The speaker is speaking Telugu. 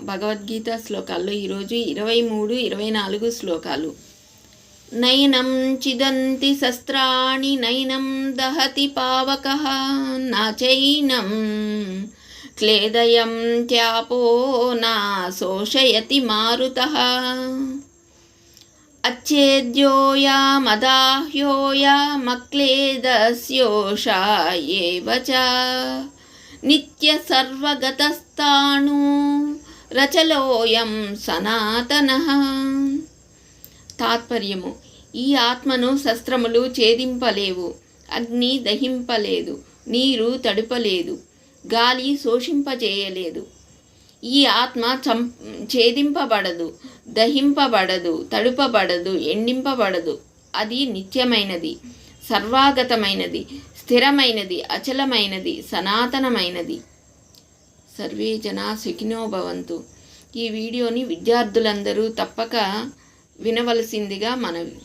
భగవద్గీత శ్లోకాల్లో ఈరోజు 23, 24 శ్లోకాలు. నైనం చిదంతి శస్త్రాణి నైనం దహతి పావకః నాచైనం క్లేదయం త్యాపో నా శోషయతి మారుతః అచ్ఛేద్యోయామదాహ్యోయామక్లేదస్యోషా ఏవ చ నిత్య సర్వగతస్థాణు రచలోయం సనాతనః. తాత్పర్యము: ఈ ఆత్మను శస్త్రములు ఛేదింపలేవు, అగ్ని దహింపలేదు, నీరు తడుపలేదు, గాలి శోషింపజేయలేదు. ఈ ఆత్మ ఛేదింపబడదు, దహింపబడదు, తడుపబడదు, ఎండింపబడదు. అది నిత్యమైనది, సర్వాగతమైనది, స్థిరమైనది, అచలమైనది, సనాతనమైనది. సర్వే జనా సుఖినో భవంతు. ఈ వీడియోని విద్యార్థులందరూ తప్పక వినవలసిందిగా మనవి.